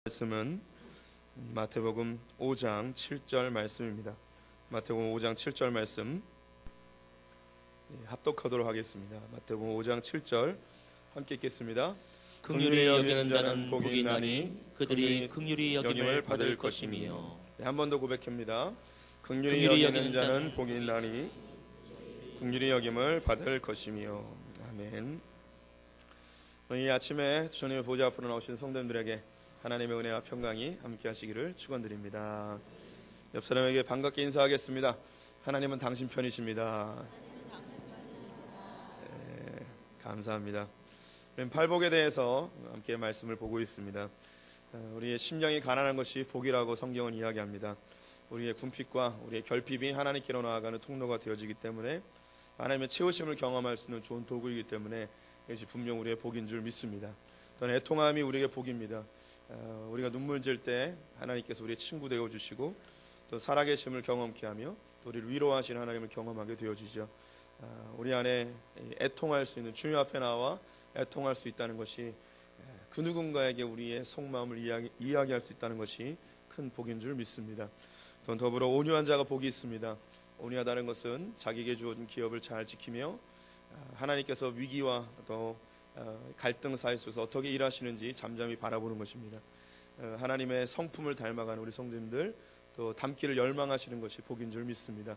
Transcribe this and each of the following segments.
말씀은 마태복음 5장 7절 말씀입니다. 마태복음 5장 7절 말씀 합독하도록 하겠습니다. 마태복음 5장 7절 함께 읽겠습니다. 긍휼히 여기는 자는 복이 있나니 그들이 긍휼히 여김을 받을 것이며. 한 번 더 고백합니다. 긍휼히 여기는 자는 복이 있나니 긍휼히 여김을 받을 것이며. 아멘. 이 아침에 주님의 보좌 앞으로 나오신 성도님들에게 하나님의 은혜와 평강이 함께 하시기를 축원드립니다. 옆 사람에게 반갑게 인사하겠습니다. 하나님은 당신 편이십니다. 네, 감사합니다. 팔복에 대해서 함께 말씀을 보고 있습니다. 우리의 심령이 가난한 것이 복이라고 성경은 이야기합니다. 우리의 궁핍과 우리의 결핍이 하나님께로 나아가는 통로가 되어지기 때문에 하나님의 채우심을 경험할 수 있는 좋은 도구이기 때문에 이것이 분명 우리의 복인 줄 믿습니다. 또한 애통함이 우리에게 복입니다. 우리가 눈물 질 때 하나님께서 우리의 친구 되어 주시고 또 살아계심을 경험케 하며 또 우리를 위로하시는 하나님을 경험하게 되어지죠. 우리 안에 애통할 수 있는 주님 앞에 나와 애통할 수 있다는 것이 그 누군가에게 우리의 속마음을 이야기할 수 있다는 것이 큰 복인 줄 믿습니다. 또 더불어 온유한 자가 복이 있습니다. 온유하다는 것은 자기에게 주어진 기업을 잘 지키며 하나님께서 위기와 또 갈등 사이 속에서 어떻게 일하시는지 잠잠히 바라보는 것입니다. 하나님의 성품을 닮아가는 우리 성도님들 또 닮기를 열망하시는 것이 복인 줄 믿습니다.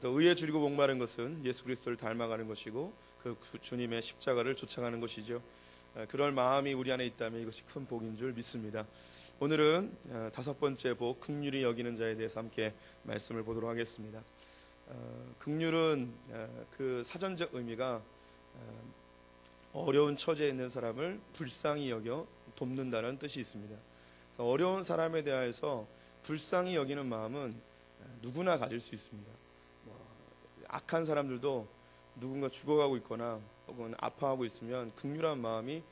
또 의에 줄이고 목마른 것은 예수 그리스도를 닮아가는 것이고 그 주님의 십자가를 쫓아가는 것이죠. 그럴 마음이 우리 안에 있다면 이것이 큰 복인 줄 믿습니다. 오늘은 다섯 번째 복, 긍휼히 여기는 자에 대해서 함께 말씀을 보도록 하겠습니다. 긍휼은 그 사전적 의미가 어려운 처지에 있는 사람을 불쌍히 여겨 돕는다는 뜻이 있습니다. 어려운 사람에 대해서 불쌍히 여기는 마음은 누구나 가질 수 있습니다. 악한 사람들도 누군가 죽어가고 있거나 혹은 아파하고 있으면 긍휼한 마음이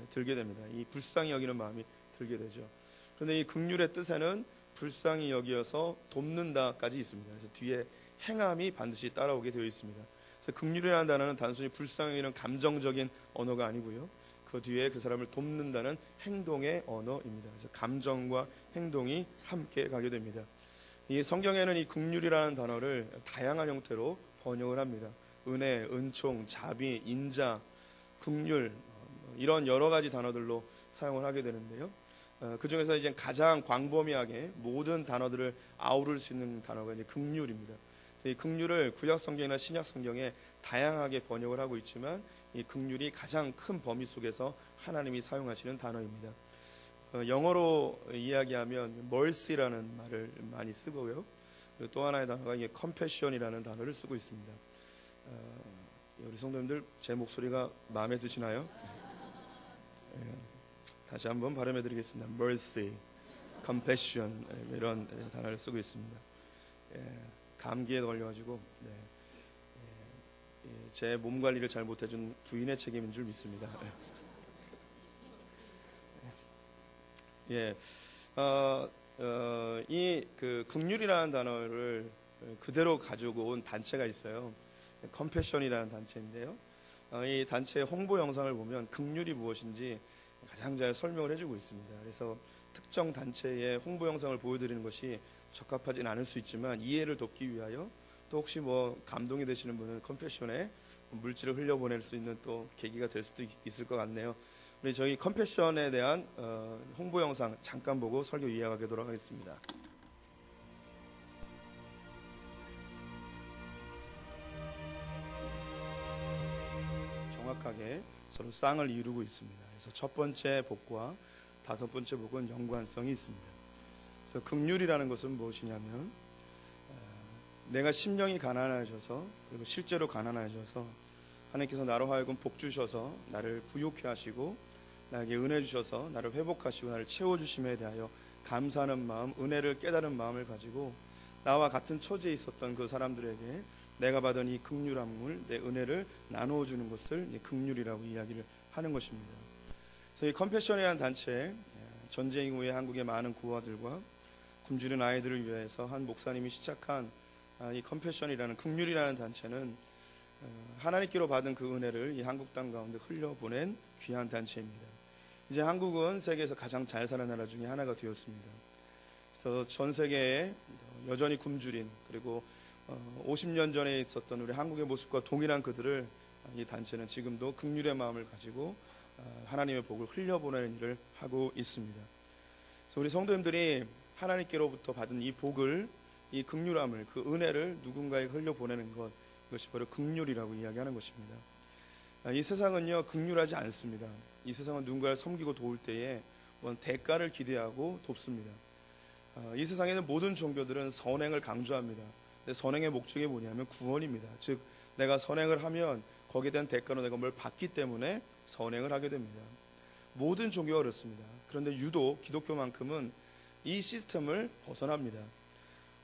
들게 됩니다. 이 불쌍히 여기는 마음이 들게 되죠. 그런데 이 긍휼의 뜻에는 불쌍히 여기어서 돕는다까지 있습니다. 그래서 뒤에 행함이 반드시 따라오게 되어 있습니다. 긍휼이라는 단어는 단순히 불쌍히 여기는 감정적인 언어가 아니고요. 그 뒤에 그 사람을 돕는다는 행동의 언어입니다. 그래서 감정과 행동이 함께 가게 됩니다. 이 성경에는 이 긍휼이라는 단어를 다양한 형태로 번역을 합니다. 은혜, 은총, 자비, 인자, 긍휼 이런 여러 가지 단어들로 사용을 하게 되는데요. 그 중에서 이제 가장 광범위하게 모든 단어들을 아우를 수 있는 단어가 이제 긍휼입니다. 이 긍휼을 구약 성경이나 신약 성경에 다양하게 번역을 하고 있지만 이 긍휼이 가장 큰 범위 속에서 하나님이 사용하시는 단어입니다. 영어로 이야기하면 mercy라는 말을 많이 쓰고요. 또 하나의 단어가 이게 compassion이라는 단어를 쓰고 있습니다. 우리 성도님들 제 목소리가 마음에 드시나요? 다시 한번 발음해 드리겠습니다. mercy, compassion 이런 단어를 쓰고 있습니다. 감기에 걸려가지고 제 몸 관리를 잘 못해준 부인의 책임인 줄 믿습니다. 이 그 긍휼이라는 단어를 그대로 가지고 온 단체가 있어요. 컴패션이라는 단체인데요. 이 단체의 홍보 영상을 보면 긍휼이 무엇인지 가장 잘 설명을 해주고 있습니다. 그래서 특정 단체의 홍보 영상을 보여드리는 것이 적합하진 않을 수 있지만 이해를 돕기 위하여 또 혹시 감동이 되시는 분은 컴패션에 물질을 흘려보낼 수 있는 또 계기가 될 수도 있을 것 같네요. 우리 저희 컴패션에 대한 홍보 영상 잠깐 보고 설교 이어가도록 하겠습니다. 정확하게 서로 쌍을 이루고 있습니다. 그래서 첫 번째 복과 다섯 번째 복은 연관성이 있습니다. 그래서 긍휼이라는 것은 무엇이냐면 내가 심령이 가난해져서 그리고 실제로 가난해져서 하나님께서 나로 하여금 복 주셔서 나를 부유케 하시고 나에게 은혜 주셔서 나를 회복하시고 나를 채워주심에 대하여 감사하는 마음, 은혜를 깨달은 마음을 가지고 나와 같은 처지에 있었던 그 사람들에게 내가 받은 이 긍휼함을 내 은혜를 나누어 주는 것을 긍휼이라고 이야기를 하는 것입니다. 그래서 이 컴패션이라는 단체 전쟁 이후에 한국의 많은 고아들과 굶주린 아이들을 위해서 한 목사님이 시작한 이 컴패션이라는 긍휼이라는 단체는 하나님께로 받은 그 은혜를 이 한국 땅 가운데 흘려보낸 귀한 단체입니다. 이제 한국은 세계에서 가장 잘 사는 나라 중에 하나가 되었습니다. 그래서 전 세계에 여전히 굶주린, 그리고 50년 전에 있었던 우리 한국의 모습과 동일한 그들을 이 단체는 지금도 긍휼의 마음을 가지고 하나님의 복을 흘려보내는 일을 하고 있습니다. 그래서 우리 성도님들이 하나님께로부터 받은 이 복을, 이 긍휼함을, 그 은혜를 누군가에게 흘려보내는 것, 이것이 바로 긍휼이라고 이야기하는 것입니다. 이 세상은요, 긍휼하지 않습니다. 이 세상은 누군가를 섬기고 도울 때에 대가를 기대하고 돕습니다. 이 세상에는 모든 종교들은 선행을 강조합니다. 근데 선행의 목적이 뭐냐면 구원입니다. 즉 내가 선행을 하면 거기에 대한 대가로 내가 뭘 받기 때문에 선행을 하게 됩니다. 모든 종교가 그렇습니다. 그런데 유독 기독교만큼은 이 시스템을 벗어납니다.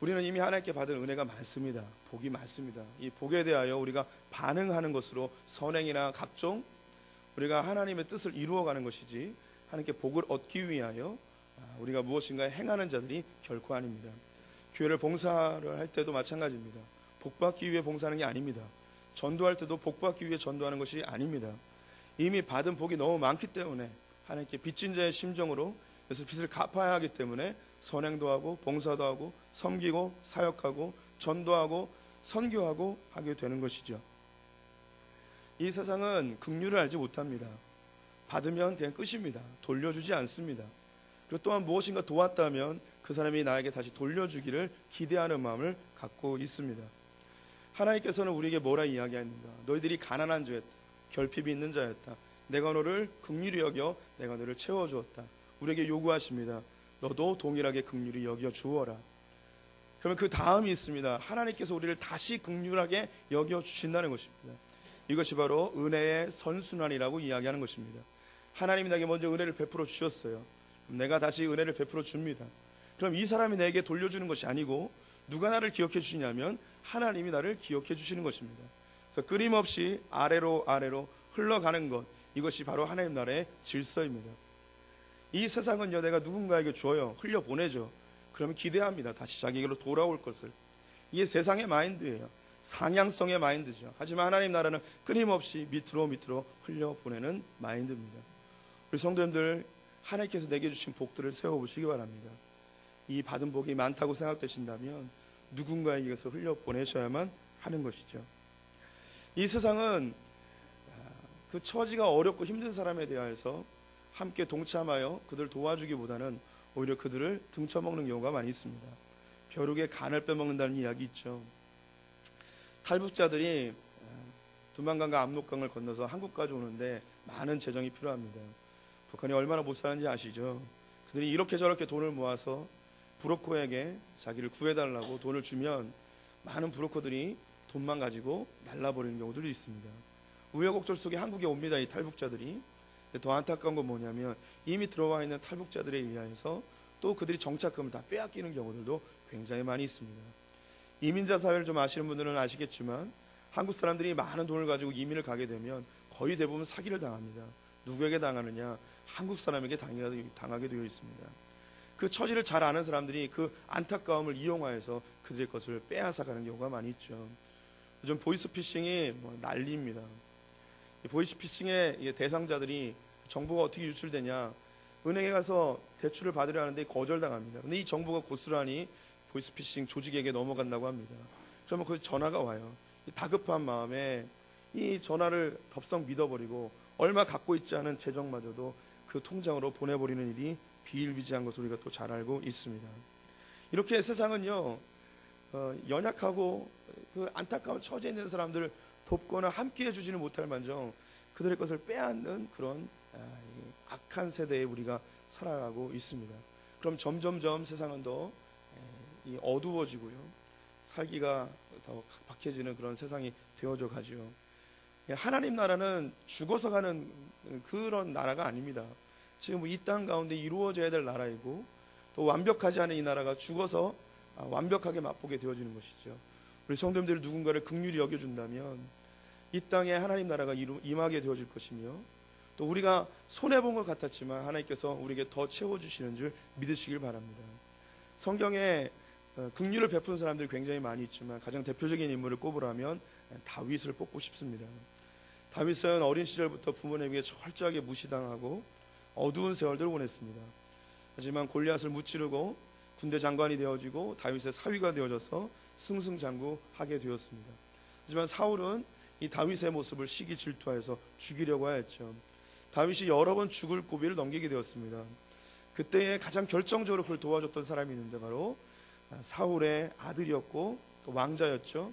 우리는 이미 하나님께 받은 은혜가 많습니다. 복이 많습니다. 이 복에 대하여 우리가 반응하는 것으로 선행이나 각종 우리가 하나님의 뜻을 이루어가는 것이지, 하나님께 복을 얻기 위하여 우리가 무엇인가 행하는 자들이 결코 아닙니다. 교회를 봉사를 할 때도 마찬가지입니다. 복받기 위해 봉사하는 게 아닙니다. 전도할 때도 복받기 위해 전도하는 것이 아닙니다. 이미 받은 복이 너무 많기 때문에 하나님께 빚진 자의 심정으로, 그래서 빚을 갚아야 하기 때문에 선행도 하고 봉사도 하고 섬기고 사역하고 전도하고 선교하고 하게 되는 것이죠. 이 세상은 긍휼을 알지 못합니다. 받으면 그냥 끝입니다. 돌려주지 않습니다. 그리고 또한 무엇인가 도왔다면 그 사람이 나에게 다시 돌려주기를 기대하는 마음을 갖고 있습니다. 하나님께서는 우리에게 뭐라 이야기하는가? 너희들이 가난한 자였다, 결핍이 있는 자였다, 내가 너를 긍휼히 여겨 내가 너를 채워주었다. 우리에게 요구하십니다. 너도 동일하게 긍휼히 여겨 주어라. 그러면 그 다음이 있습니다. 하나님께서 우리를 다시 긍휼하게 여겨 주신다는 것입니다. 이것이 바로 은혜의 선순환이라고 이야기하는 것입니다. 하나님이 나에게 먼저 은혜를 베풀어 주셨어요. 그럼 내가 다시 은혜를 베풀어 줍니다. 그럼 이 사람이 내게 돌려주는 것이 아니고 누가 나를 기억해 주시냐면 하나님이 나를 기억해 주시는 것입니다. 그래서 끊임없이 아래로 흘러가는 것, 이것이 바로 하나님 나라의 질서입니다. 이 세상은요, 내가 누군가에게 줘요, 흘려보내죠. 그러면 기대합니다. 다시 자기에게로 돌아올 것을. 이게 세상의 마인드예요. 상향성의 마인드죠. 하지만 하나님 나라는 끊임없이 밑으로 흘려보내는 마인드입니다. 우리 성도님들, 하나님께서 내게 주신 복들을 세워보시기 바랍니다. 이 받은 복이 많다고 생각되신다면 누군가에게서 흘려보내셔야만 하는 것이죠. 이 세상은 그 처지가 어렵고 힘든 사람에 대하여서 함께 동참하여 그들을 도와주기보다는 오히려 그들을 등쳐먹는 경우가 많이 있습니다. 벼룩의 간을 빼먹는다는 이야기 있죠. 탈북자들이 두만강과 압록강을 건너서 한국까지 오는데 많은 재정이 필요합니다. 북한이 얼마나 못 사는지 아시죠? 그들이 이렇게 저렇게 돈을 모아서 브로커에게 자기를 구해달라고 돈을 주면 많은 브로커들이 돈만 가지고 날라버리는 경우들이 있습니다. 우여곡절 속에 한국에 옵니다. 이 탈북자들이. 더 안타까운 건 뭐냐면 이미 들어와 있는 탈북자들에 의해서 또 그들이 정착금을 다 빼앗기는 경우들도 굉장히 많이 있습니다. 이민자 사회를 좀 아시는 분들은 아시겠지만 한국 사람들이 많은 돈을 가지고 이민을 가게 되면 거의 대부분 사기를 당합니다. 누구에게 당하느냐? 한국 사람에게 당하게 되어 있습니다. 그 처지를 잘 아는 사람들이 그 안타까움을 이용하여서 그들의 것을 빼앗아가는 경우가 많이 있죠. 요즘 보이스피싱이 난리입니다. 보이스피싱의 대상자들이 정보가 어떻게 유출되냐? 은행에 가서 대출을 받으려 하는데 거절당합니다. 근데 이 정보가 고스란히 보이스피싱 조직에게 넘어간다고 합니다. 그러면 그 전화가 와요. 다급한 마음에 이 전화를 덥석 믿어버리고 얼마 갖고 있지 않은 재정마저도 그 통장으로 보내버리는 일이 비일비재한 것을 우리가 또 잘 알고 있습니다. 이렇게 세상은요, 연약하고 그 안타까운 처지에 있는 사람들을 돕거나 함께 해주지는 못할 만정 그들의 것을 빼앗는 그런 악한 세대에 우리가 살아가고 있습니다. 그럼 점점점 세상은 더 어두워지고요, 살기가 더 각박해지는 그런 세상이 되어져 가죠. 하나님 나라는 죽어서 가는 그런 나라가 아닙니다. 지금 이 땅 가운데 이루어져야 될 나라이고, 또 완벽하지 않은 이 나라가 죽어서 완벽하게 맛보게 되어지는 것이죠. 우리 성도님들 누군가를 긍휼히 여겨준다면 이 땅에 하나님 나라가 임하게 되어질 것이며, 또 우리가 손해본 것 같았지만 하나님께서 우리에게 더 채워주시는 줄 믿으시길 바랍니다. 성경에 긍휼을 베푸는 사람들이 굉장히 많이 있지만 가장 대표적인 인물을 꼽으라면 다윗을 뽑고 싶습니다. 다윗은 어린 시절부터 부모님에게 철저하게 무시당하고 어두운 세월들을 보냈습니다. 하지만 골리앗을 무찌르고 군대 장관이 되어지고 다윗의 사위가 되어져서 승승장구하게 되었습니다. 하지만 사울은 이 다윗의 모습을 시기 질투하여서 죽이려고 하였죠. 다윗이 여러 번 죽을 고비를 넘기게 되었습니다. 그때에 가장 결정적으로 그를 도와줬던 사람이 있는데 바로 사울의 아들이었고 또 왕자였죠.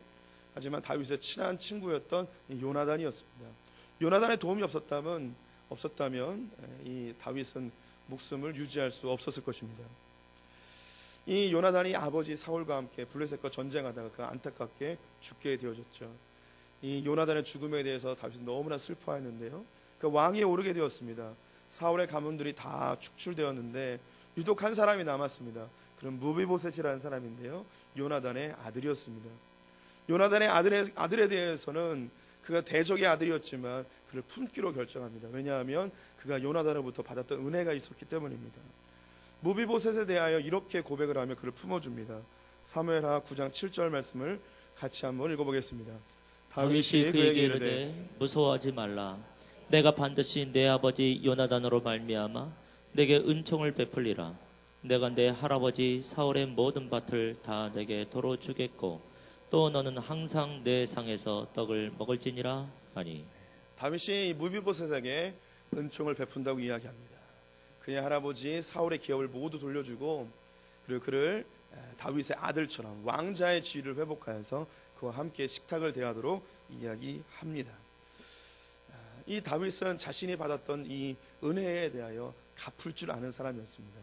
하지만 다윗의 친한 친구였던 요나단이었습니다. 요나단의 도움이 없었다면 이 다윗은 목숨을 유지할 수 없었을 것입니다. 이 요나단이 아버지 사울과 함께 블레셋과 전쟁하다가 그 안타깝게 죽게 되어졌죠. 이 요나단의 죽음에 대해서 다윗은 너무나 슬퍼했는데요. 그 왕위에 오르게 되었습니다. 사울의 가문들이 다 축출되었는데 유독 한 사람이 남았습니다. 그런 무비보셋이라는 사람인데요. 요나단의 아들이었습니다. 요나단의 아들에 대해서는 그가 대적의 아들이었지만 그를 품기로 결정합니다. 왜냐하면 그가 요나단으로부터 받았던 은혜가 있었기 때문입니다. 무비보셋에 대하여 이렇게 고백을 하며 그를 품어줍니다. 사무엘하 9장 7절 말씀을 같이 한번 읽어보겠습니다. 다윗이 그에게 이르되 무서워하지 말라. 내가 반드시 내 아버지 요나단으로 말미암아 내게 은총을 베풀리라. 내가 내 할아버지 사울의 모든 밭을 다 내게 도로 주겠고 또 너는 항상 내 상에서 떡을 먹을지니라 하니. 다윗이 무비보셋에게 은총을 베푼다고 이야기합니다. 그의 할아버지 사울의 기업을 모두 돌려주고 그리고 그를 다윗의 아들처럼 왕자의 지위를 회복하여서 그와 함께 식탁을 대하도록 이야기합니다. 이 다윗은 자신이 받았던 이 은혜에 대하여 갚을 줄 아는 사람이었습니다.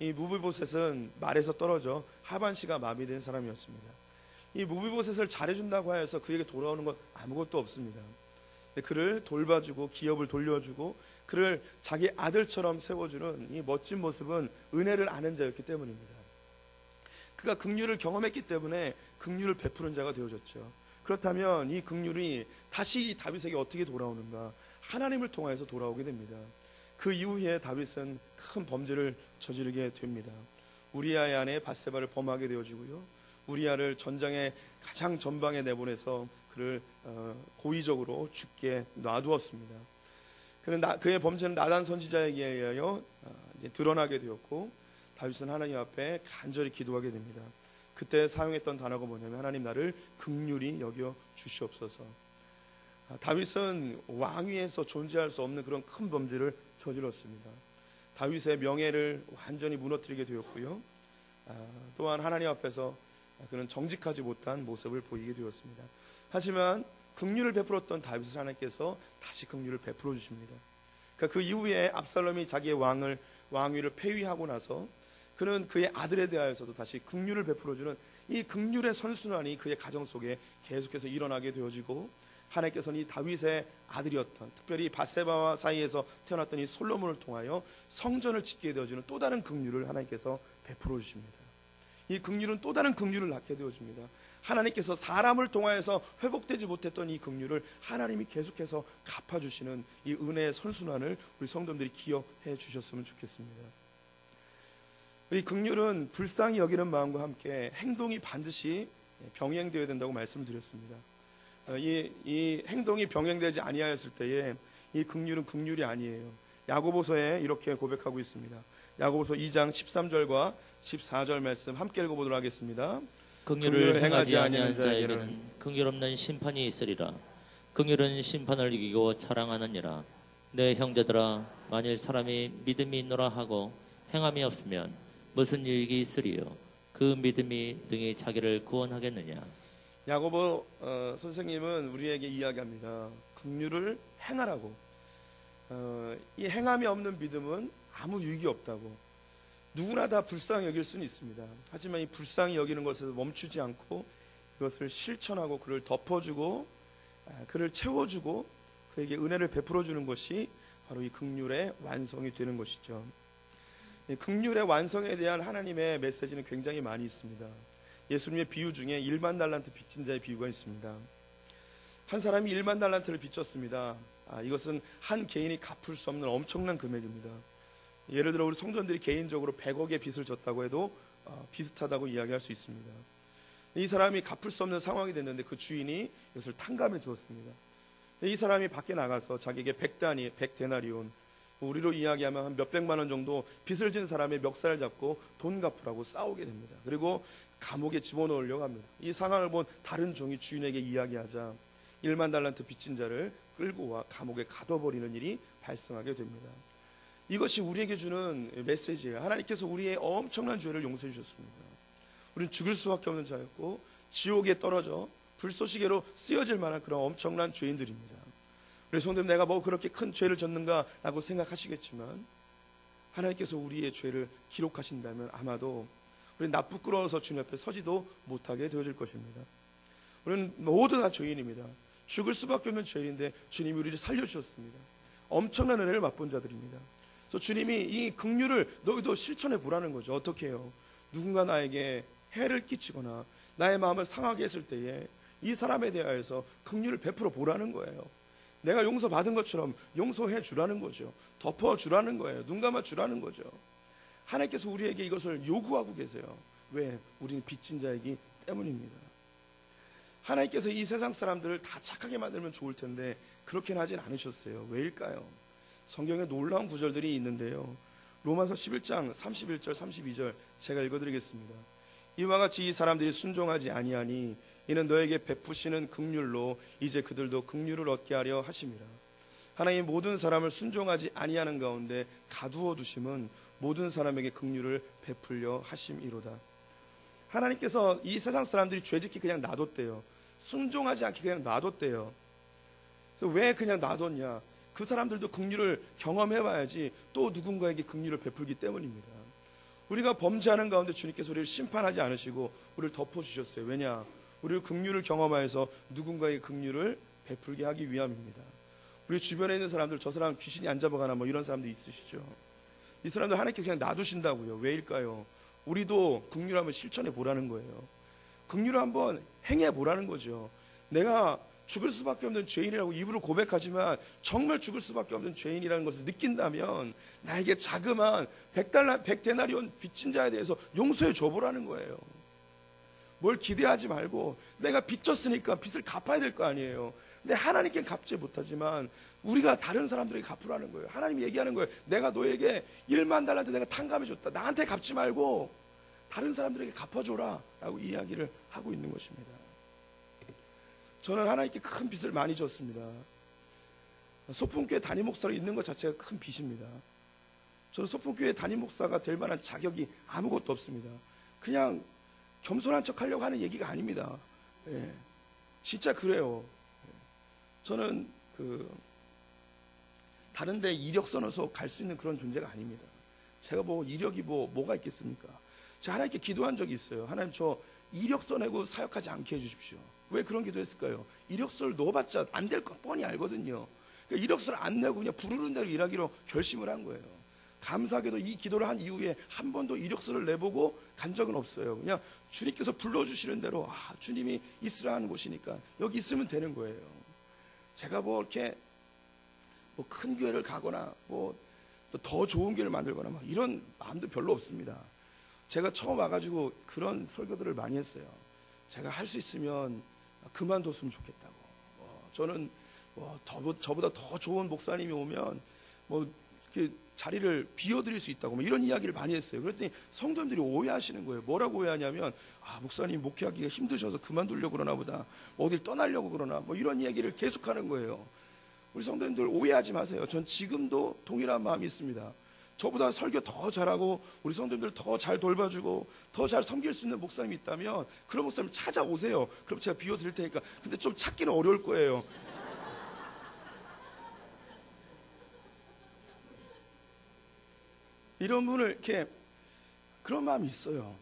이 무비보셋은 말에서 떨어져 하반시가 마비된 사람이었습니다. 이 무비보셋을 잘해준다고 하여서 그에게 돌아오는 건 아무것도 없습니다. 그를 돌봐주고 기업을 돌려주고 그를 자기 아들처럼 세워주는 이 멋진 모습은 은혜를 아는 자였기 때문입니다. 그가 긍휼을 경험했기 때문에 긍휼을 베푸는 자가 되어졌죠. 그렇다면 이 긍휼이 다시 이 다윗에게 어떻게 돌아오는가? 하나님을 통하여서 돌아오게 됩니다. 그 이후에 다윗은 큰 범죄를 저지르게 됩니다. 우리아의 아내 밧세바를 범하게 되어지고요. 우리아를 전장의 가장 전방에 내보내서 그를 고의적으로 죽게 놔두었습니다. 그의 범죄는 나단 선지자에게 의하여 드러나게 되었고 다윗은 하나님 앞에 간절히 기도하게 됩니다. 그때 사용했던 단어가 뭐냐면 하나님 나를 긍휼히 여겨 주시옵소서. 다윗은 왕위에서 존재할 수 없는 그런 큰 범죄를 저질렀습니다. 다윗의 명예를 완전히 무너뜨리게 되었고요. 또한 하나님 앞에서 그는 정직하지 못한 모습을 보이게 되었습니다. 하지만 긍휼을 베풀었던 다윗을 하나님께서 다시 긍휼을 베풀어 주십니다. 그러니까 그 이후에 압살롬이 자기의 왕위를 폐위하고 나서 그는 그의 아들에 대하여서도 다시 긍휼을 베풀어주는 이 긍휼의 선순환이 그의 가정 속에 계속해서 일어나게 되어지고 하나님께서는 이 다윗의 아들이었던 특별히 밧세바와 사이에서 태어났던 이 솔로몬을 통하여 성전을 짓게 되어지는 또 다른 긍휼을 하나님께서 베풀어 주십니다. 이 긍휼은 또 다른 긍휼을 낳게 되어집니다. 하나님께서 사람을 통하여서 회복되지 못했던 이 긍휼을 하나님이 계속해서 갚아주시는 이 은혜의 선순환을 우리 성도님들이 기억해 주셨으면 좋겠습니다. 이 긍휼은 불쌍히 여기는 마음과 함께 행동이 반드시 병행되어야 된다고 말씀을 드렸습니다. 이 행동이 병행되지 아니하였을 때에 이 긍휼은 긍휼이 아니에요. 야고보서에 이렇게 고백하고 있습니다. 야고보서 2장 13절과 14절 말씀 함께 읽어보도록 하겠습니다. 긍휼을 행하지 아니하는 자에게는 긍휼 없는 심판이 있으리라. 긍휼은 심판을 이기고 자랑하느니라. 내 형제들아, 만일 사람이 믿음이 있노라 하고 행함이 없으면 무슨 유익이 있으리요? 그 믿음이 능히 자기를 구원하겠느냐? 야고보 선생님은 우리에게 이야기합니다. 긍휼을 행하라고. 이 행함이 없는 믿음은 아무 유익이 없다고. 누구나 다 불쌍히 여길 수는 있습니다. 하지만 이 불쌍히 여기는 것에서 멈추지 않고 이것을 실천하고 그를 덮어주고 그를 채워주고 그에게 은혜를 베풀어주는 것이 바로 이 긍휼의 완성이 되는 것이죠. 이 긍휼의 완성에 대한 하나님의 메시지는 굉장히 많이 있습니다. 예수님의 비유 중에 1만 달란트 빚진 자의 비유가 있습니다. 한 사람이 1만 달란트를 빚졌습니다. 이것은 한 개인이 갚을 수 없는 엄청난 금액입니다. 예를 들어 우리 성도님들이 개인적으로 100억의 빚을 졌다고 해도 비슷하다고 이야기할 수 있습니다. 이 사람이 갚을 수 없는 상황이 됐는데 그 주인이 이것을 탕감해 주었습니다. 이 사람이 밖에 나가서 자기에게 100데나리온 우리로 이야기하면 한 몇백만 원 정도 빚을 진 사람의 멱살을 잡고 돈 갚으라고 싸우게 됩니다. 그리고 감옥에 집어넣으려고 합니다. 이 상황을 본 다른 종이 주인에게 이야기하자 1만 달란트 빚진 자를 끌고 와 감옥에 가둬버리는 일이 발생하게 됩니다. 이것이 우리에게 주는 메시지예요. 하나님께서 우리의 엄청난 죄를 용서해 주셨습니다. 우리는 죽을 수밖에 없는 자였고 지옥에 떨어져 불쏘시개로 쓰여질 만한 그런 엄청난 죄인들입니다. 우리 성도님, 내가 뭐 그렇게 큰 죄를 졌는가 라고 생각하시겠지만 하나님께서 우리의 죄를 기록하신다면 아마도 우리는 나 부끄러워서 주님 앞에 서지도 못하게 되어질 것입니다. 우리는 모두 다 죄인입니다. 죽을 수밖에 없는 죄인인데 주님이 우리를 살려주셨습니다. 엄청난 은혜를 맛본 자들입니다. 그래서 주님이 이 긍휼을 너희도 실천해 보라는 거죠. 어떻게 해요? 누군가 나에게 해를 끼치거나 나의 마음을 상하게 했을 때에 이 사람에 대하여서 긍휼을 베풀어 보라는 거예요. 내가 용서받은 것처럼 용서해 주라는 거죠. 덮어 주라는 거예요. 눈 감아 주라는 거죠. 하나님께서 우리에게 이것을 요구하고 계세요. 왜? 우리는 빚진 자이기 때문입니다. 하나님께서 이 세상 사람들을 다 착하게 만들면 좋을 텐데 그렇게는 하진 않으셨어요. 왜일까요? 성경에 놀라운 구절들이 있는데요. 로마서 11장 31절 32절 제가 읽어드리겠습니다. 이와 같이 이 사람들이 순종하지 아니하니 이는 너에게 베푸시는 긍휼로 이제 그들도 긍휼을 얻게 하려 하심이라. 하나님 모든 사람을 순종하지 아니하는 가운데 가두어 두심은 모든 사람에게 긍휼을 베풀려 하심이로다. 하나님께서 이 세상 사람들이 죄짓기 그냥 놔뒀대요. 순종하지 않게 그냥 놔뒀대요. 그래서 왜 그냥 놔뒀냐? 그 사람들도 긍휼을 경험해봐야지 또 누군가에게 긍휼을 베풀기 때문입니다. 우리가 범죄하는 가운데 주님께서 우리를 심판하지 않으시고 우리를 덮어주셨어요. 왜냐? 우리를 긍휼을 경험하여서 누군가의 긍휼을 베풀게 하기 위함입니다. 우리 주변에 있는 사람들, 저 사람 귀신이 안 잡아가나 뭐 이런 사람도 있으시죠. 이 사람들 하나님께 그냥 놔두신다고요. 왜일까요? 우리도 긍휼을 한번 실천해 보라는 거예요. 긍휼을 한번 행해 보라는 거죠. 내가 죽을 수밖에 없는 죄인이라고 입으로 고백하지만 정말 죽을 수밖에 없는 죄인이라는 것을 느낀다면 나에게 자그마한 100데나리온 빚진 자에 대해서 용서해 줘보라는 거예요. 뭘 기대하지 말고 내가 빚졌으니까 빚을 갚아야 될 거 아니에요. 근데 하나님께 갚지 못하지만 우리가 다른 사람들에게 갚으라는 거예요. 하나님이 얘기하는 거예요. 내가 너에게 1만 달란트 내가 탕감해 줬다. 나한테 갚지 말고 다른 사람들에게 갚아줘라 라고 이야기를 하고 있는 것입니다. 저는 하나님께 큰 빚을 많이 졌습니다. 소풍교회 담임 목사로 있는 것 자체가 큰 빚입니다. 저는 소풍교회 담임 목사가 될 만한 자격이 아무것도 없습니다. 그냥 겸손한 척 하려고 하는 얘기가 아닙니다. 예, 진짜 그래요. 저는 다른 데 이력서 넣어서 갈 수 있는 그런 존재가 아닙니다. 제가 뭐 이력이 뭐가 있겠습니까? 제가 하나님께 기도한 적이 있어요. 하나님, 저 이력서 내고 사역하지 않게 해주십시오. 왜 그런 기도했을까요? 이력서를 넣어봤자 안 될 건 뻔히 알거든요. 그러니까 이력서를 안 내고 그냥 부르는 대로 일하기로 결심을 한 거예요. 감사하게도 이 기도를 한 이후에 한 번도 이력서를 내보고 간 적은 없어요. 그냥 주님께서 불러주시는 대로 주님이 있으라 하는 곳이니까 여기 있으면 되는 거예요. 제가 뭐 이렇게 뭐 큰 교회를 가거나 뭐 더 좋은 교회를 만들거나 뭐 이런 마음도 별로 없습니다. 제가 처음 와가지고 그런 설교들을 많이 했어요. 제가 할 수 있으면 그만뒀으면 좋겠다고. 저는 저보다 더 좋은 목사님이 오면 뭐 이렇게 자리를 비워드릴 수 있다고 뭐 이런 이야기를 많이 했어요. 그랬더니 성도님들이 오해하시는 거예요. 뭐라고 오해하냐면 목사님 목회하기가 힘드셔서 그만두려고 그러나 보다, 뭐 어딜 떠나려고 그러나 뭐 이런 이야기를 계속하는 거예요. 우리 성도님들 오해하지 마세요. 전 지금도 동일한 마음이 있습니다. 저보다 설교 더 잘하고 우리 성도님들 더 잘 돌봐주고 더 잘 섬길 수 있는 목사님이 있다면 그런 목사님 찾아오세요. 그럼 제가 비워드릴 테니까. 근데 좀 찾기는 어려울 거예요. 이런 분을 이렇게 그런 마음이 있어요.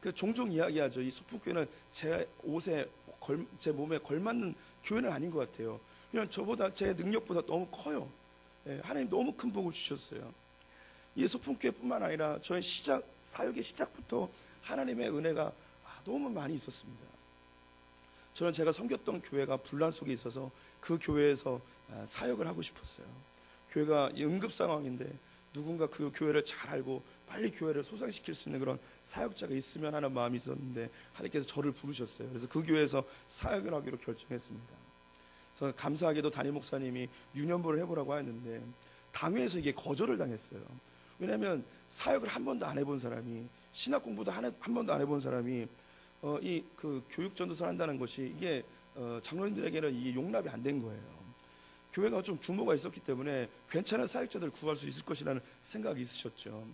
그 종종 이야기하죠. 이 소풍교회는 제 옷에 제 몸에 걸맞는 교회는 아닌 것 같아요. 그냥 저보다 제 능력보다 너무 커요. 하나님 너무 큰 복을 주셨어요. 이 소풍교회뿐만 아니라 저의 사역의 시작부터 하나님의 은혜가 너무 많이 있었습니다. 저는 제가 섬겼던 교회가 분란 속에 있어서 그 교회에서 사역을 하고 싶었어요. 교회가 응급 상황인데 누군가 그 교회를 잘 알고 빨리 교회를 소생시킬 수 있는 그런 사역자가 있으면 하는 마음이 있었는데 하나님께서 저를 부르셨어요. 그래서 그 교회에서 사역을 하기로 결정했습니다. 그래서 감사하게도 담임 목사님이 유년부를 해보라고 했는데 당회에서 이게 거절을 당했어요. 왜냐하면 사역을 한 번도 안 해본 사람이, 신학 공부도 한 번도 안 해본 사람이 이 그 교육 전도사를 한다는 것이 이게 장로님들에게는 이게 용납이 안 된 거예요. 교회가 좀 규모가 있었기 때문에 괜찮은 사역자들을 구할 수 있을 것이라는 생각이 있으셨죠.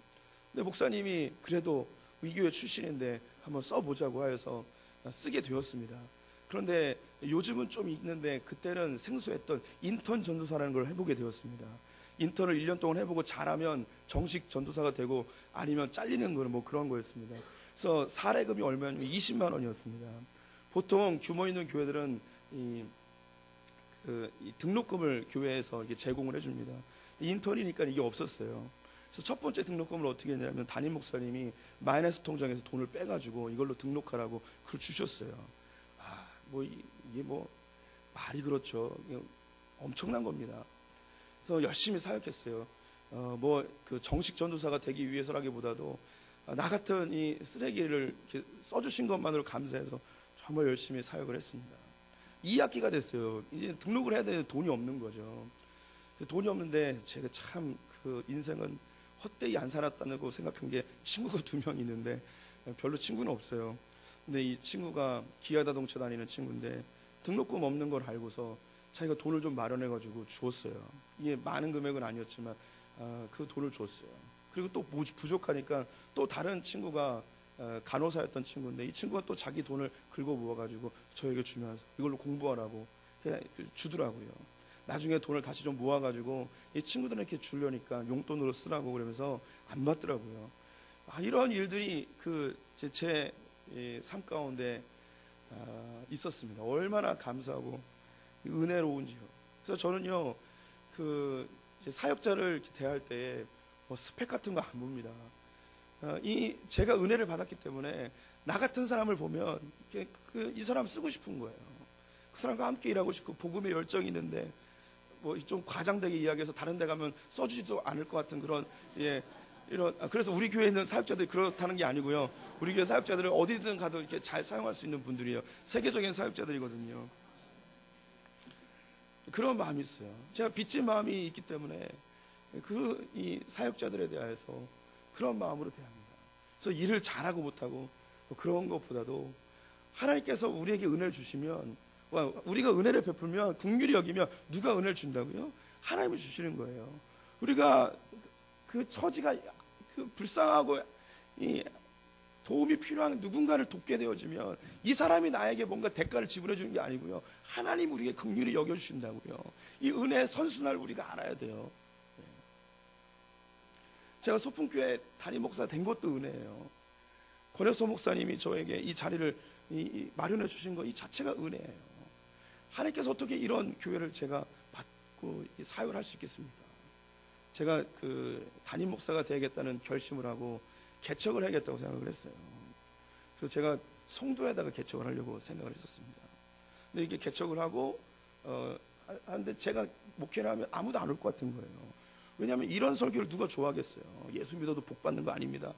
근데 목사님이 그래도 이 교회 출신인데 한번 써보자고 하여서 쓰게 되었습니다. 그런데 요즘은 좀 있는데 그때는 생소했던 인턴 전도사라는 걸 해보게 되었습니다. 인턴을 1년 동안 해보고 잘하면 정식 전도사가 되고 아니면 잘리는 거는 뭐 그런 거였습니다. 그래서 사례금이 얼마냐면 20만 원이었습니다. 보통 규모 있는 교회들은 이 등록금을 교회에서 이렇게 제공을 해줍니다. 인턴이니까 이게 없었어요. 그래서 첫 번째 등록금을 어떻게 했냐면 담임 목사님이 마이너스 통장에서 돈을 빼가지고 이걸로 등록하라고 그걸 주셨어요. 이게 뭐 말이 그렇죠. 엄청난 겁니다. 그래서 열심히 사역했어요. 그 정식 전도사가 되기 위해서라기보다도 나 같은 이 쓰레기를 이렇게 써주신 것만으로 감사해서 정말 열심히 사역을 했습니다. 2학기가 됐어요. 이제 등록을 해야 되는데 돈이 없는 거죠. 돈이 없는데 제가 참 그 인생은 헛되이 안 살았다고 생각한 게 친구가 2명 있는데 별로 친구는 없어요. 근데 이 친구가 기아자동차 다니는 친구인데 등록금 없는 걸 알고서 자기가 돈을 좀 마련해가지고 주었어요. 이게 많은 금액은 아니었지만 그 돈을 줬어요. 그리고 또 부족하니까 또 다른 친구가 간호사였던 친구인데 이 친구가 또 자기 돈을 긁어 모아가지고 저에게 주면서 이걸로 공부하라고 주더라고요. 나중에 돈을 다시 좀 모아가지고 이 친구들에게 주려니까 용돈으로 쓰라고 그러면서 안 받더라고요. 이런 일들이 제 삶 가운데 있었습니다. 얼마나 감사하고 은혜로운지요. 그래서 저는요, 사역자를 대할 때 뭐 스펙 같은 거 안 봅니다. 제가 은혜를 받았기 때문에 나 같은 사람을 보면 이 사람 쓰고 싶은 거예요. 그 사람과 함께 일하고 싶고 복음에 열정이 있는데 뭐 좀 과장되게 이야기해서 다른 데 가면 써주지도 않을 것 같은 그런 그래서 우리 교회에 있는 사역자들이 그렇다는 게 아니고요. 우리 교회 사역자들은 어디든 가도 이렇게 잘 사용할 수 있는 분들이에요. 세계적인 사역자들이거든요. 그런 마음이 있어요. 제가 빚진 마음이 있기 때문에 이 사역자들에 대해서 그런 마음으로 대합니다. 그래서 일을 잘하고 못하고 뭐 그런 것보다도 하나님께서 우리에게 은혜를 주시면 우리가 은혜를 베풀면 긍휼히 여기면 누가 은혜를 준다고요? 하나님이 주시는 거예요. 우리가 그 처지가 불쌍하고 도움이 필요한 누군가를 돕게 되어지면 이 사람이 나에게 뭔가 대가를 지불해 주는 게 아니고요. 하나님 우리에게 긍휼히 여겨주신다고요. 이 은혜의 선순환을 우리가 알아야 돼요. 제가 소풍교회 담임 목사 된 것도 은혜예요. 권혁서 목사님이 저에게 이 자리를 마련해 주신 거 이 자체가 은혜예요. 하나님께서 어떻게 이런 교회를 제가 받고 사역을 할 수 있겠습니까? 제가 담임 목사가 되겠다는 결심을 하고 개척을 해야겠다고 생각을 했어요. 그래서 제가 송도에다가 개척을 하려고 생각을 했었습니다. 근데 이게 개척을 하고 하는데 제가 목회를 하면 아무도 안 올 것 같은 거예요. 왜냐하면 이런 설교를 누가 좋아하겠어요? 예수 믿어도 복 받는 거 아닙니다.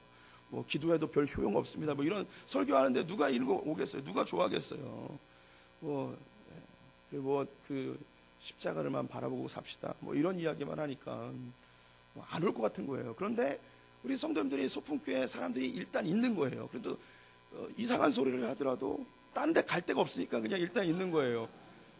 뭐 기도해도 별 효용 없습니다. 뭐 이런 설교하는데 누가 오겠어요? 누가 좋아하겠어요? 십자가를만 바라보고 삽시다. 뭐 이런 이야기만 하니까 안 올 것 같은 거예요. 그런데 우리 성도님들이 소풍교회 사람들이 일단 있는 거예요. 그래도 이상한 소리를 하더라도 딴 데 갈 데가 없으니까 그냥 일단 있는 거예요.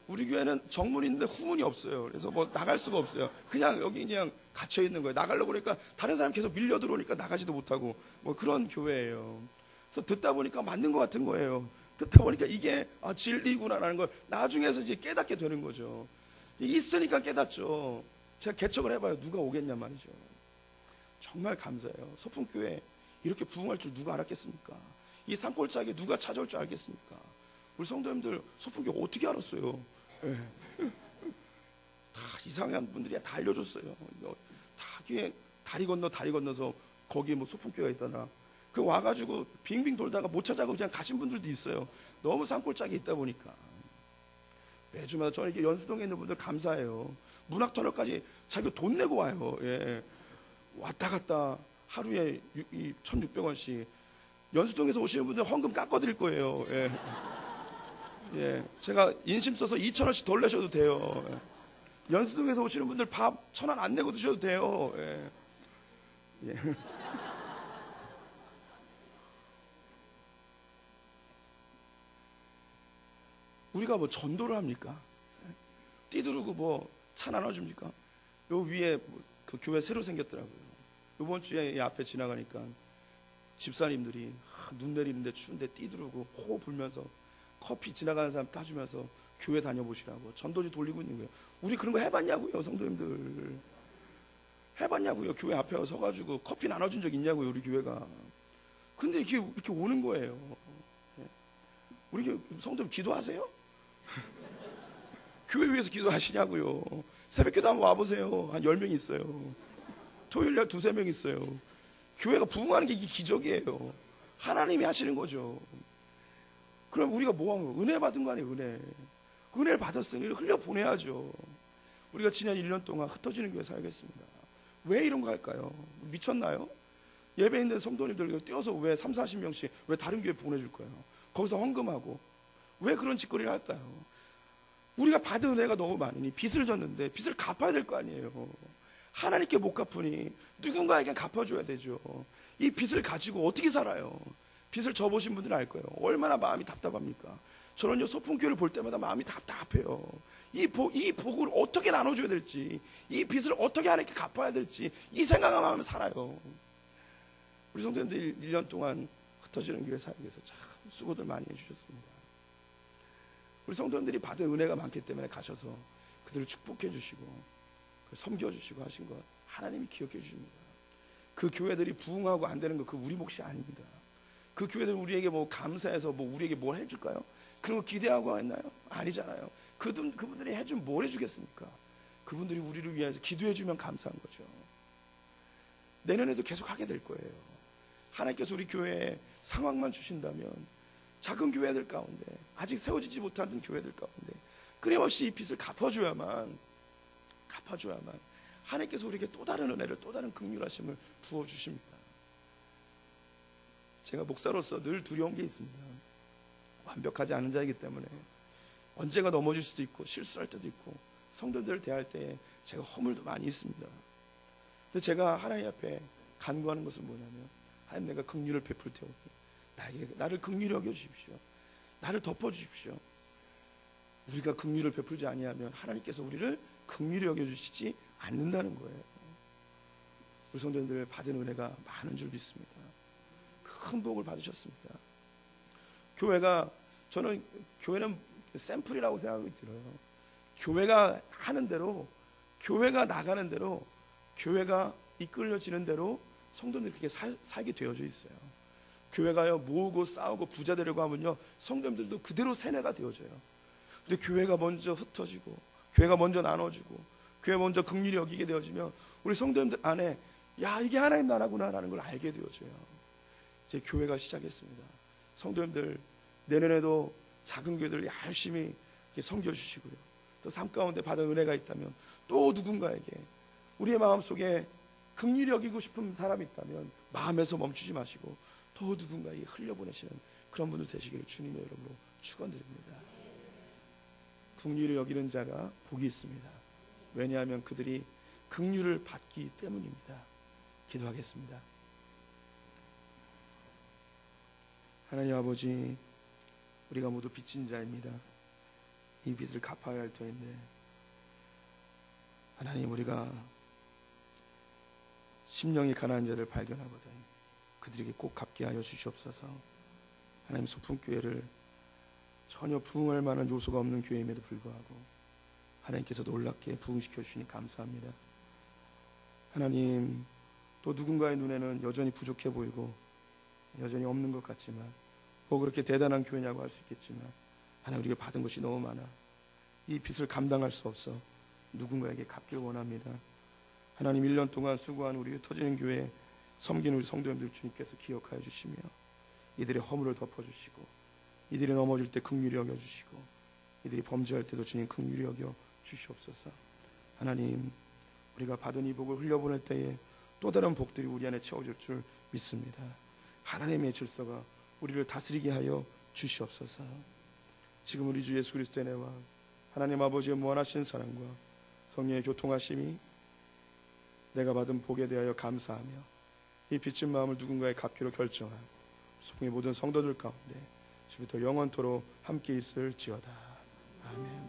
우리 교회는 정문이 있는데 후문이 없어요. 그래서 뭐 나갈 수가 없어요. 그냥 여기 그냥 갇혀 있는 거예요. 나가려고 그러니까 다른 사람 계속 밀려 들어오니까 나가지도 못하고 뭐 그런 교회예요. 그래서 듣다 보니까 맞는 것 같은 거예요. 듣다 보니까 이게 진리구나라는 걸 나중에서 이제 깨닫게 되는 거죠. 있으니까 깨닫죠. 제가 개척을 해봐요. 누가 오겠냐 말이죠. 정말 감사해요. 소풍교회 이렇게 부흥할 줄 누가 알았겠습니까? 이 산골짜기에 누가 찾아올 줄 알겠습니까? 우리 성도님들 소풍교회 어떻게 알았어요? 네. 다 이상한 분들이 다 알려줬어요. 다 다리 건너서 거기 뭐 소풍교회가 있다나 그 와가지고 빙빙 돌다가 못 찾아가고 그냥 가신 분들도 있어요. 너무 산골짜기에 있다 보니까. 매주마다 저는 이렇게 연수동에 있는 분들 감사해요. 문학터널까지 자기가 돈 내고 와요. 예. 왔다 갔다 하루에 1,600원씩. 연수동에서 오시는 분들 헌금 깎아드릴 거예요. 예. 예. 제가 인심 써서 2,000원씩 덜 내셔도 돼요. 예. 연수동에서 오시는 분들 밥 1,000원 안 내고 드셔도 돼요. 예. 예. 우리가 뭐 전도를 합니까? 띠두르고 뭐 차 나눠줍니까? 요 위에 그 교회 새로 생겼더라고요. 요번 주에 이 앞에 지나가니까 집사님들이 눈 내리는데 추운데 띠두르고 호 불면서 커피 지나가는 사람 따주면서 교회 다녀보시라고 전도지 돌리고 있는 거예요. 우리 그런 거 해봤냐고요, 성도님들. 해봤냐고요. 교회 앞에 서가지고 커피 나눠준 적 있냐고요, 우리 교회가. 근데 이렇게 오는 거예요. 우리 성도님 기도하세요? 교회 위해서 기도하시냐고요. 새벽기도 한번 와보세요. 한 10명 있어요. 토요일날 2-3명 있어요. 교회가 부흥하는 게 이게 기적이에요. 하나님이 하시는 거죠. 그럼 우리가 뭐 하는 거예요? 은혜 받은 거 아니에요, 은혜. 은혜를 받았으니 흘려보내야죠. 우리가 지난 1년 동안 흩어지는 교회 살겠습니다. 왜 이런 거 할까요? 미쳤나요? 예배 있는 성도님들 떼어서 왜 30-40명씩 왜 다른 교회 보내줄 거예요? 거기서 헌금하고 왜 그런 짓거리를 할까요? 우리가 받은 은혜가 너무 많으니 빚을 졌는데 빚을 갚아야 될 거 아니에요. 하나님께 못 갚으니 누군가에게 갚아줘야 되죠. 이 빚을 가지고 어떻게 살아요? 빚을 져보신 분들은 알 거예요. 얼마나 마음이 답답합니까? 저는 소풍교회를 볼 때마다 마음이 답답해요. 이 복을 어떻게 나눠줘야 될지, 이 빚을 어떻게 하나님께 갚아야 될지 이 생각만 하면 살아요. 우리 성도님들 1년 동안 흩어지는 교회 살기 위해서 참 수고들 많이 해주셨습니다. 우리 성도님들이 받은 은혜가 많기 때문에 가셔서 그들을 축복해 주시고 섬겨 주시고 하신 것 하나님이 기억해 주십니다. 그 교회들이 부흥하고 안 되는 거 그 우리 몫이 아닙니다. 그 교회들 우리에게 뭐 감사해서 뭐 우리에게 뭘 해줄까요? 그런 거 기대하고 했나요? 아니잖아요. 그분들이 해주면 뭘 해주겠습니까? 그분들이 우리를 위해서 기도해 주면 감사한 거죠. 내년에도 계속 하게 될 거예요. 하나님께서 우리 교회에 상황만 주신다면 작은 교회들 가운데 아직 세워지지 못한 교회들 가운데 끊임없이 이 빚을 갚아줘야만 하나님께서 우리에게 또 다른 은혜를 또 다른 긍휼하심을 부어주십니다. 제가 목사로서 늘 두려운 게 있습니다. 완벽하지 않은 자이기 때문에 언제가 넘어질 수도 있고 실수할 때도 있고 성도들을 대할 때 제가 허물도 많이 있습니다. 근데 제가 하나님 앞에 간구하는 것은 뭐냐면 하나님 내가 긍휼을 베풀 테오니 나를 긍휼히 여겨주십시오. 나를 덮어주십시오. 우리가 긍휼을 베풀지 아니하면 하나님께서 우리를 긍휼히 여겨주시지 않는다는 거예요. 우리 성도님들 받은 은혜가 많은 줄 믿습니다. 큰 복을 받으셨습니다. 저는 교회는 샘플이라고 생각이 들어요. 교회가 하는 대로, 교회가 나가는 대로, 교회가 이끌려지는 대로 성도들이 그렇게 살게 되어져 있어요. 교회가요 모으고 싸우고 부자 되려고 하면요 성도님들도 그대로 세뇌가 되어져요. 근데 교회가 먼저 흩어지고 교회가 먼저 나눠지고 교회 먼저 긍휼히 여기게 되어지면 우리 성도님들 안에 야 이게 하나님 나라구나라는 걸 알게 되어져요. 이제 교회가 시작했습니다. 성도님들 내년에도 작은 교회들 열심히 섬겨주시고요. 또 삶 가운데 받은 은혜가 있다면 또 누군가에게 우리의 마음속에 긍휼히 여기고 싶은 사람이 있다면 마음에서 멈추지 마시고 또 누군가에게 흘려보내시는 그런 분들 되시기를 주님의 이름으로 축원드립니다. 긍휼히 여기는 자가 복이 있습니다. 왜냐하면 그들이 긍휼을 받기 때문입니다. 기도하겠습니다. 하나님 아버지, 우리가 모두 빚진 자입니다. 이 빚을 갚아야 할 터인데 하나님 우리가 심령이 가난한 자를 발견하거든 그들에게 꼭 갚게 하여 주시옵소서. 하나님 소풍교회를 전혀 부흥할 만한 요소가 없는 교회임에도 불구하고 하나님께서 놀랍게 부흥시켜 주시니 감사합니다. 하나님 또 누군가의 눈에는 여전히 부족해 보이고 여전히 없는 것 같지만 뭐 그렇게 대단한 교회냐고 할 수 있겠지만 하나님 우리가 받은 것이 너무 많아 이 빚을 감당할 수 없어 누군가에게 갚길 원합니다. 하나님 1년 동안 수고한 우리 흩어지는 교회 섬기는 우리 성도님들 주님께서 기억하여 주시며 이들의 허물을 덮어주시고 이들이 넘어질 때 긍휼히 여겨주시고 이들이 범죄할 때도 주님 긍휼히 여겨 주시옵소서. 하나님 우리가 받은 이 복을 흘려보낼 때에 또 다른 복들이 우리 안에 채워질 줄 믿습니다. 하나님의 질서가 우리를 다스리게 하여 주시옵소서. 지금 우리 주 예수 그리스도의 은혜와 하나님 아버지의 무한하신 사랑과 성령의 교통하심이 내가 받은 복에 대하여 감사하며 이 빚진 마음을 누군가의 갚기로 결정한 소풍의 모든 성도들 가운데 지금부터 영원토록 함께 있을지어다. 아멘.